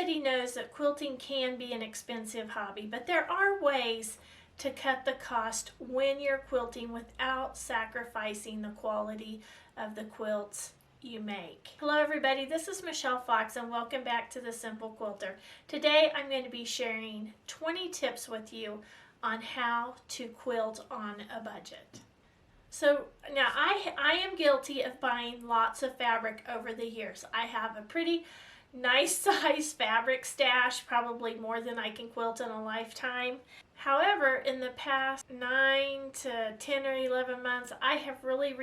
everybody knows that quilting can be an expensive hobby, but there are ways to cut the cost when you're quilting without sacrificing the quality of the quilts you make. Hello everybody, this is Michelle Fox and welcome back to The Simple Quilter. Today I'm going to be sharing 20 tips with you on how to quilt on a budget. So now I am guilty of buying lots of fabric over the years. I have a pretty nice size fabric stash, probably more than I can quilt in a lifetime. However, in the past 9 to 10 or 11 months, I have really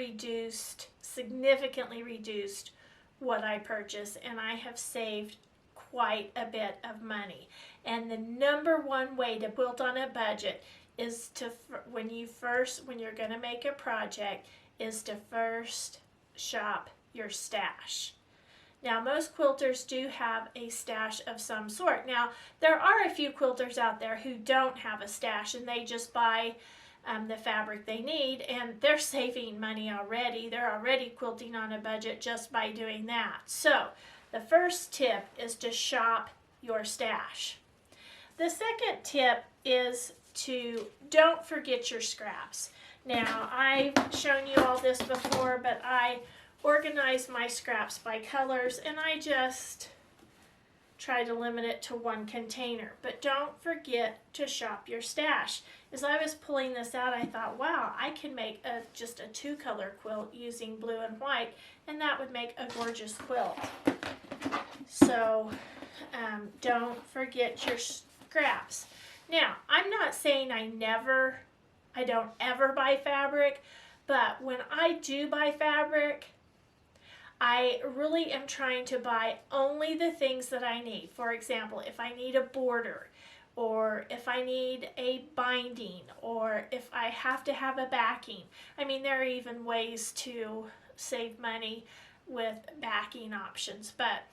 significantly reduced what I purchase, and I have saved quite a bit of money. And the number one way to quilt on a budget is to, when you're going to make a project, is to first shop your stash. Now, most quilters do have a stash of some sort. Now, there are a few quilters out there who don't have a stash and they just buy the fabric they need, and they're saving money already. They're already quilting on a budget just by doing that. So, the first tip is to shop your stash. The second tip is to don't forget your scraps. Now, I've shown you all this before, but I organize my scraps by colors, and I just try to limit it to one container. But don't forget to shop your stash. As I was pulling this out, I thought, wow, I can make just a 2-color quilt using blue and white, and that would make a gorgeous quilt. So don't forget your scraps. Now, I'm not saying I don't ever buy fabric, but when I do buy fabric, I really am trying to buy only the things that I need. For example, if I need a border, or if I need a binding, or if I have to have a backing. I mean, there are even ways to save money with backing options, but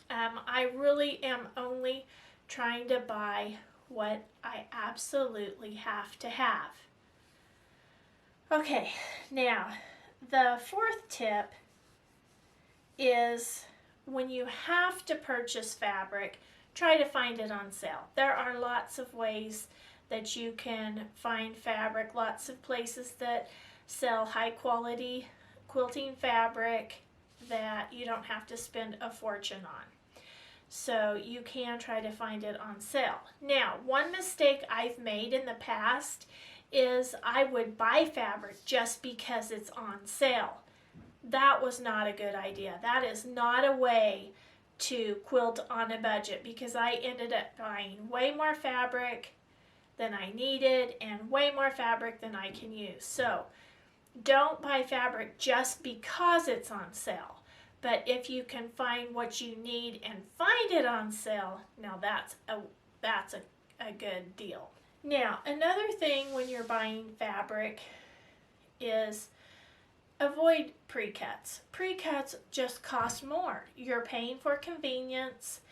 I really am only trying to buy what I absolutely have to have. Okay, now the fourth tip is when you have to purchase fabric, try to find it on sale. There are lots of ways that you can find fabric, lots of places that sell high quality quilting fabric that you don't have to spend a fortune on. So you can try to find it on sale. Now, one mistake I've made in the past is I would buy fabric just because it's on sale. That was not a good idea. That is not a way to quilt on a budget, because I ended up buying way more fabric than I needed and way more fabric than I can use. So don't buy fabric just because it's on sale. But if you can find what you need and find it on sale, now that's a good deal. Now, another thing when you're buying fabric is avoid precuts. Precuts just cost more. You're paying for convenience,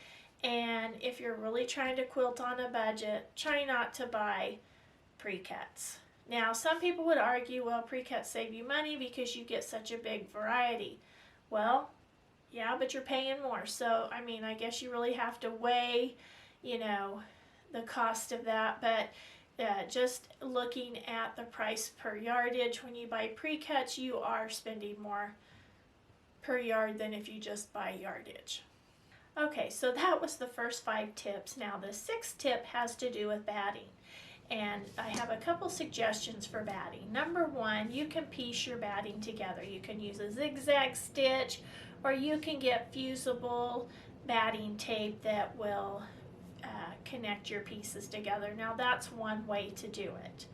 and if you're really trying to quilt on a budget, try not to buy precuts. Now, some people would argue, well, precuts save you money because you get such a big variety. Well, yeah, but you're paying more. So, I mean, I guess you really have to weigh, the cost of that, but just looking at the price per yardage, when you buy precuts, you are spending more per yard than if you just buy yardage. Okay, so that was the first 5 tips. Now the 6th tip has to do with batting, and I have a couple suggestions for batting. Number 1, you can piece your batting together. You can use a zigzag stitch, or you can get fusible batting tape that will connect your pieces together. Now that's one way to do it.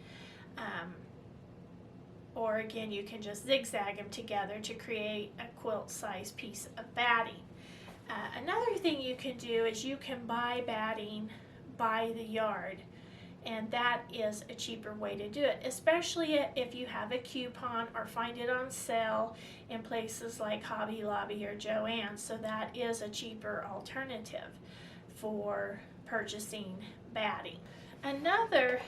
Or again, you can just zigzag them together to create a quilt size piece of batting. Another thing you can do is you can buy batting by the yard, and that is a cheaper way to do it, especially if you have a coupon or find it on sale in places like Hobby Lobby or Joann's. So that is a cheaper alternative for purchasing batting. Another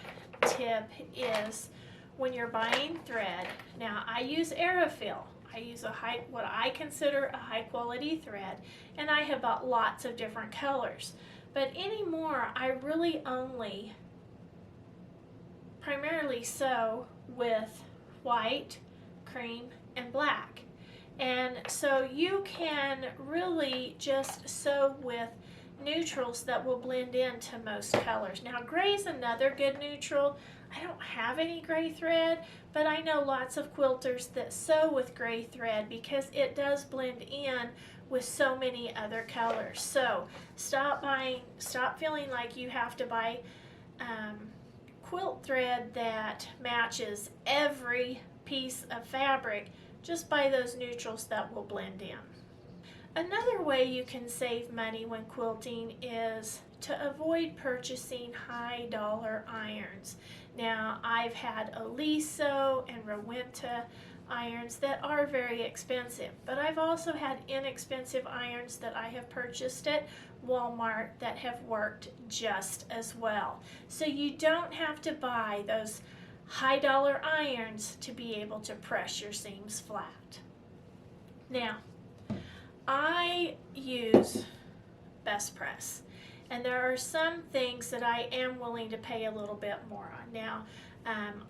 tip is when you're buying thread. Now, I use Aerofill. I I use what I consider a high quality thread, and I have bought lots of different colors. But anymore, I really only primarily sew with white, cream, and black. And so you can really just sew with neutrals that will blend into most colors. Now, gray is another good neutral. I don't have any gray thread, but I know lots of quilters that sew with gray thread because it does blend in with so many other colors. So stop feeling like you have to buy quilt thread that matches every piece of fabric. Just buy those neutrals that will blend in. Another way you can save money when quilting is to avoid purchasing high dollar irons. Now, I've had Aliso and Rowenta irons that are very expensive, but I've also had inexpensive irons that I have purchased at Walmart that have worked just as well. So you don't have to buy those high dollar irons to be able to press your seams flat. Now, I use Best Press, and there are some things that I am willing to pay a little bit more on. Now,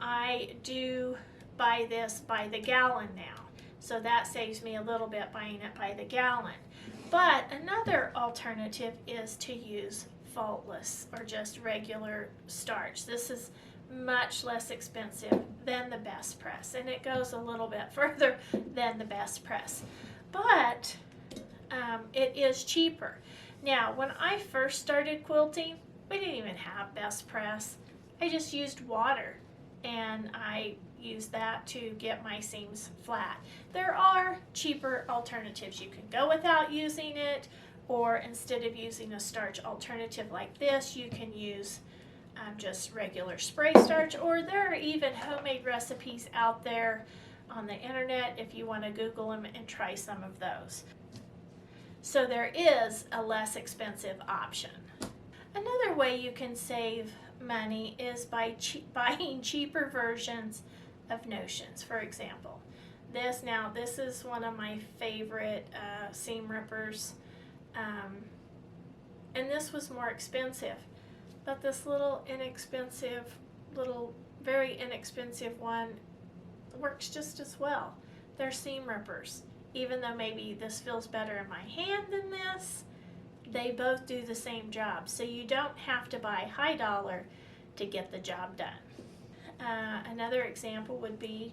I do buy this by the gallon now, so that saves me a little bit buying it by the gallon. But another alternative is to use Faultless or just regular starch. This is much less expensive than the Best Press, and it goes a little bit further than the Best Press. But it is cheaper. Now, when I first started quilting, we didn't even have Best Press. I just used water, and I used that to get my seams flat. There are cheaper alternatives. You can go without using it, or instead of using a starch alternative like this, you can use just regular spray starch, or there are even homemade recipes out there on the internet if you want to Google them and try some of those. So there is a less expensive option. Another way you can save money is by buying cheaper versions of notions. For example, this is one of my favorite seam rippers, and this was more expensive, but this very inexpensive one works just as well. They're seam rippers. Even though maybe this feels better in my hand than this, they both do the same job. So you don't have to buy high dollar to get the job done. Another example would be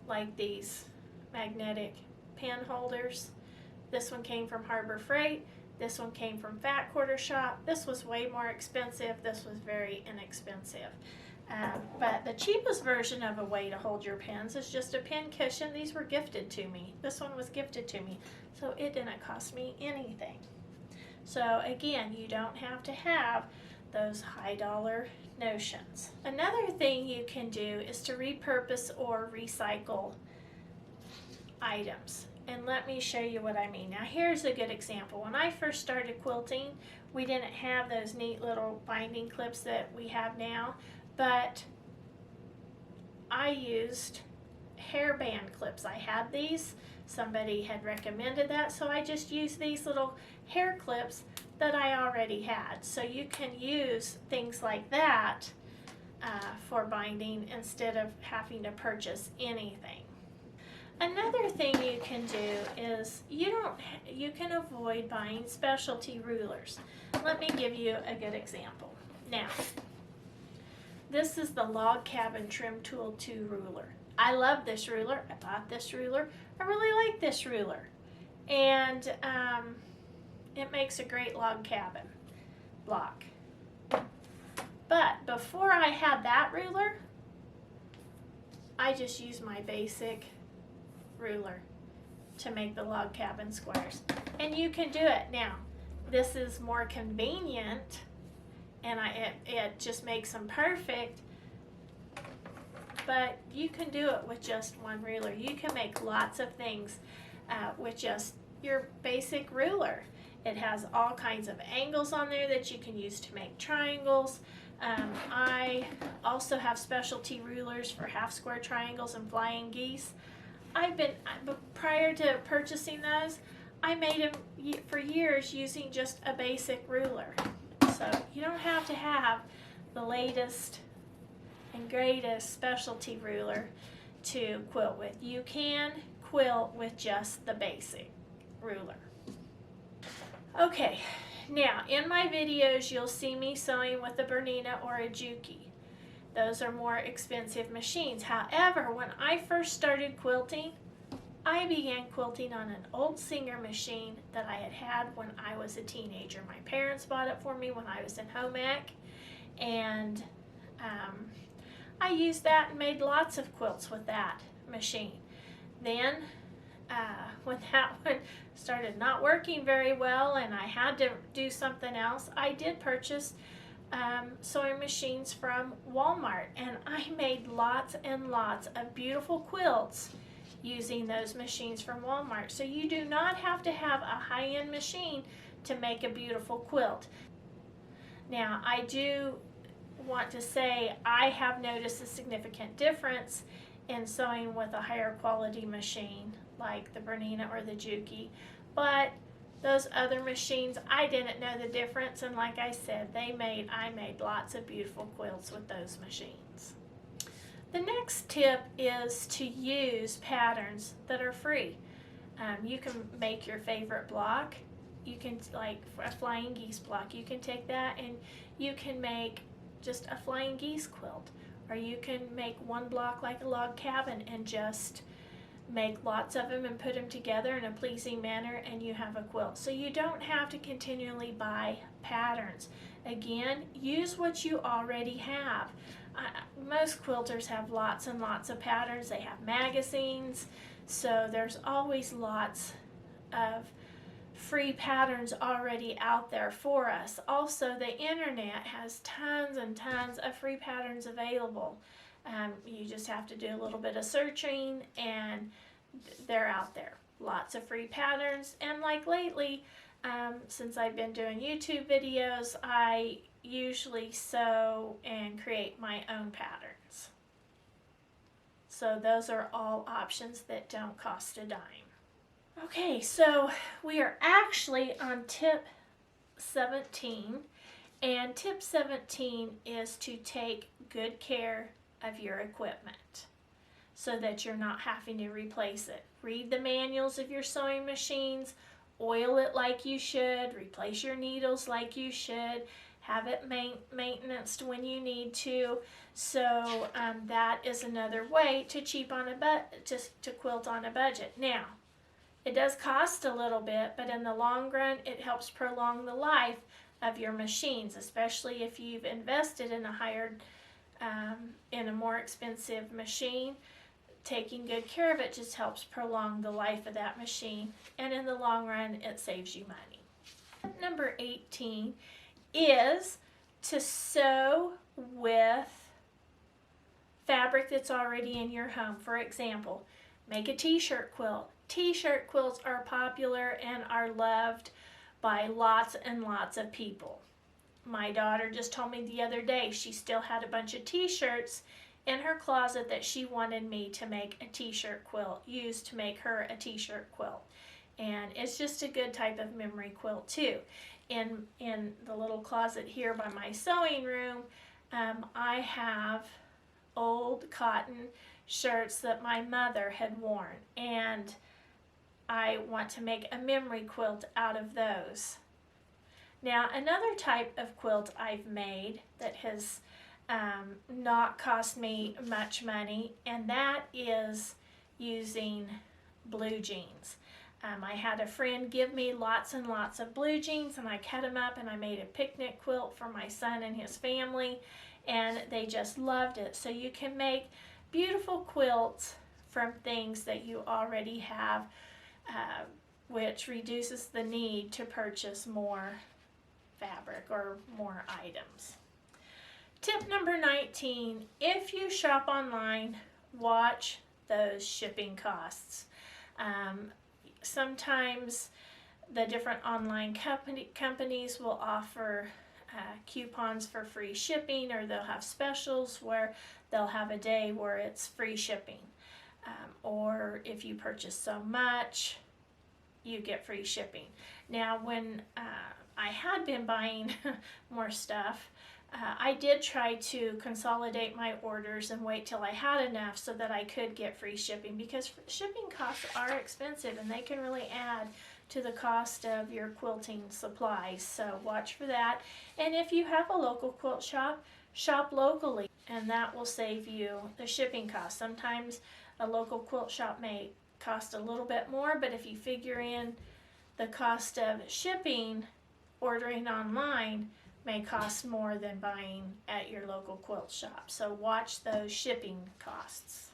like these magnetic pen holders. This one came from Harbor Freight. This one came from Fat Quarter Shop. This was way more expensive. This was very inexpensive. But the cheapest version of a way to hold your pens is just a pen cushion. These were gifted to me. This one was gifted to me, so it didn't cost me anything. So again, you don't have to have those high dollar notions. Another thing you can do is to repurpose or recycle items. And let me show you what I mean. Now here's a good example. When I first started quilting, we didn't have those neat little binding clips that we have now, but I used hairband clips. I had these. Somebody had recommended that, so I just used these little hair clips that I already had. So you can use things like that for binding instead of having to purchase anything. Another thing you can do is you can avoid buying specialty rulers. Let me give you a good example. Now, this is the Log Cabin Trim Tool 2 ruler. I love this ruler. I bought this ruler. I really like this ruler. And it makes a great log cabin block. But before I had that ruler, I just used my basic ruler to make the log cabin squares. And you can do it. Now, this is more convenient, and it just makes them perfect, but you can do it with just one ruler. You can make lots of things with just your basic ruler. It has all kinds of angles on there that you can use to make triangles. I also have specialty rulers for half square triangles and flying geese. Prior to purchasing those, I made them for years using just a basic ruler. So you don't have to have the latest and greatest specialty ruler to quilt with. You can quilt with just the basic ruler. Okay, now in my videos you'll see me sewing with a Bernina or a Juki. Those are more expensive machines. However, when I first started quilting, I began quilting on an old Singer machine that I had had when I was a teenager. My parents bought it for me when I was in home ec, and I used that and made lots of quilts with that machine. Then when that one started not working very well and I had to do something else, I did purchase sewing machines from Walmart, and I made lots and lots of beautiful quilts using those machines from Walmart. So you do not have to have a high-end machine to make a beautiful quilt. Now, I do want to say I have noticed a significant difference in sewing with a higher quality machine like the Bernina or the Juki, but those other machines, I didn't know the difference, and like I said, I made lots of beautiful quilts with those machines. The next tip is to use patterns that are free. You can make your favorite block. You can, like a flying geese block, you can take that and you can make just a flying geese quilt, or you can make one block like a log cabin and just make lots of them and put them together in a pleasing manner, and you have a quilt. So you don't have to continually buy patterns. Again, use what you already have. Most quilters have lots and lots of patterns. They have magazines, so there's always lots of free patterns already out there for us. Also, the internet has tons and tons of free patterns available. You just have to do a little bit of searching and they're out there. Lots of free patterns, and like lately, since I've been doing YouTube videos, I usually sew and create my own patterns. So those are all options that don't cost a dime. Okay, so we are actually on tip 17, and tip 17 is to take good care of your equipment so that you're not having to replace it. Read the manuals of your sewing machines, oil it like you should, replace your needles like you should, have it maintenanced when you need to. So that is another way to to quilt on a budget. Now, it does cost a little bit, but in the long run, it helps prolong the life of your machines, especially if you've invested in in a more expensive machine. Taking good care of it just helps prolong the life of that machine, and in the long run, it saves you money. Number 18 is to sew with fabric that's already in your home. For example, make a t-shirt quilt. T-shirt quilts are popular and are loved by lots and lots of people. My daughter just told me the other day she still had a bunch of t-shirts in her closet that she wanted me to make a t-shirt quilt, use to make her a t-shirt quilt. And it's just a good type of memory quilt too. In the little closet here by my sewing room, I have old cotton shirts that my mother had worn, and I want to make a memory quilt out of those. Now, another type of quilt I've made that has not cost me much money, and that is using blue jeans. I had a friend give me lots and lots of blue jeans, and I cut them up and I made a picnic quilt for my son and his family, and they just loved it. So you can make beautiful quilts from things that you already have, which reduces the need to purchase more fabric or more items. Tip number 19, if you shop online, watch those shipping costs. Sometimes the different online companies will offer coupons for free shipping, or they'll have specials where they'll have a day where it's free shipping. Or if you purchase so much, you get free shipping. Now, when I had been buying more stuff, I did try to consolidate my orders and wait till I had enough so that I could get free shipping, because shipping costs are expensive and they can really add to the cost of your quilting supplies. So watch for that. And if you have a local quilt shop, shop locally, and that will save you the shipping cost. Sometimes a local quilt shop may cost a little bit more, but if you figure in the cost of shipping, ordering online may cost more than buying at your local quilt shop. So watch those shipping costs.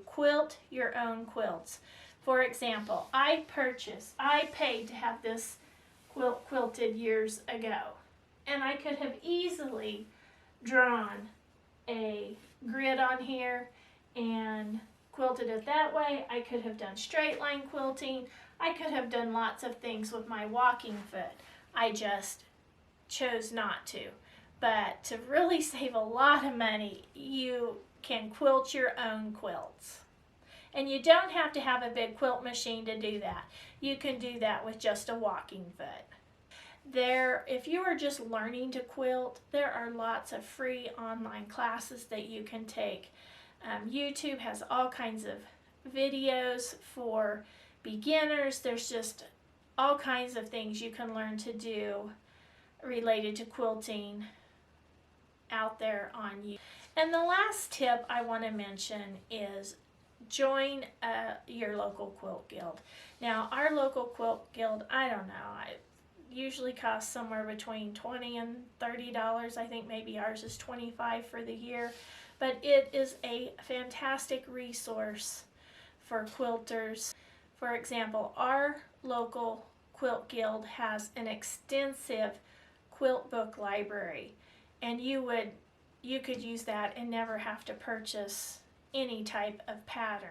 Quilt your own quilts. For example, I paid to have this quilt quilted years ago, and I could have easily drawn a grid on here and quilted it that way. I could have done straight line quilting. I could have done lots of things with my walking foot. I just chose not to. But to really save a lot of money, you can quilt your own quilts. And you don't have to have a big quilt machine to do that. You can do that with just a walking foot. If you are just learning to quilt, there are lots of free online classes that you can take. YouTube has all kinds of videos for beginners. There's just all kinds of things you can learn to do related to quilting out there on YouTube. And the last tip I want to mention is join your local quilt guild. Now, our local quilt guild, I don't know, it usually costs somewhere between $20 and $30. I think maybe ours is $25 for the year, but it is a fantastic resource for quilters. For example, our local quilt guild has an extensive quilt book library, and you could use that and never have to purchase any type of pattern.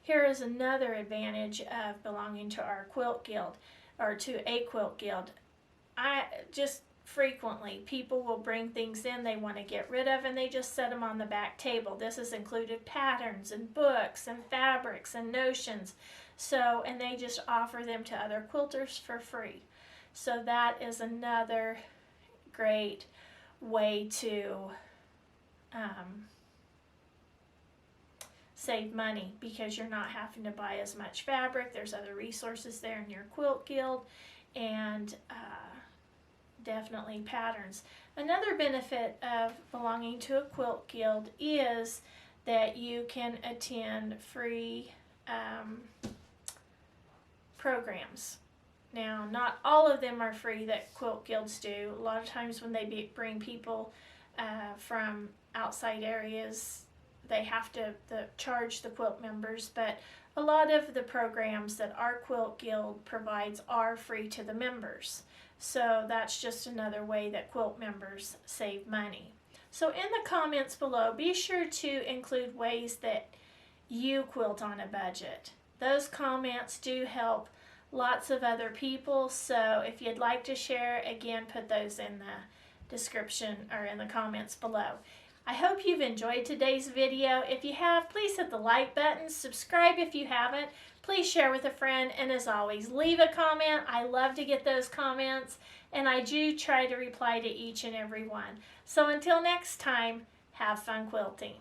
Here is another advantage of belonging to our quilt guild, or to a quilt guild. Frequently people will bring things in they want to get rid of, and they just set them on the back table. This has included patterns and books and fabrics and notions. And they just offer them to other quilters for free. So that is another great way to save money, because you're not having to buy as much fabric. There's other resources there in your quilt guild, and definitely patterns. Another benefit of belonging to a quilt guild is that you can attend free programs. Now, not all of them are free that quilt guilds do. A lot of times when they bring people from outside areas, they have to charge the quilt members, but a lot of the programs that our quilt guild provides are free to the members. So that's just another way that quilt members save money. So in the comments below, be sure to include ways that you quilt on a budget. Those comments do help lots of other people, so if you'd like to share, again, put those in the description or in the comments below. I hope you've enjoyed today's video. If you have, please hit the like button, subscribe if you haven't, please share with a friend, and as always, leave a comment. I love to get those comments, and I do try to reply to each and every one. So until next time, have fun quilting.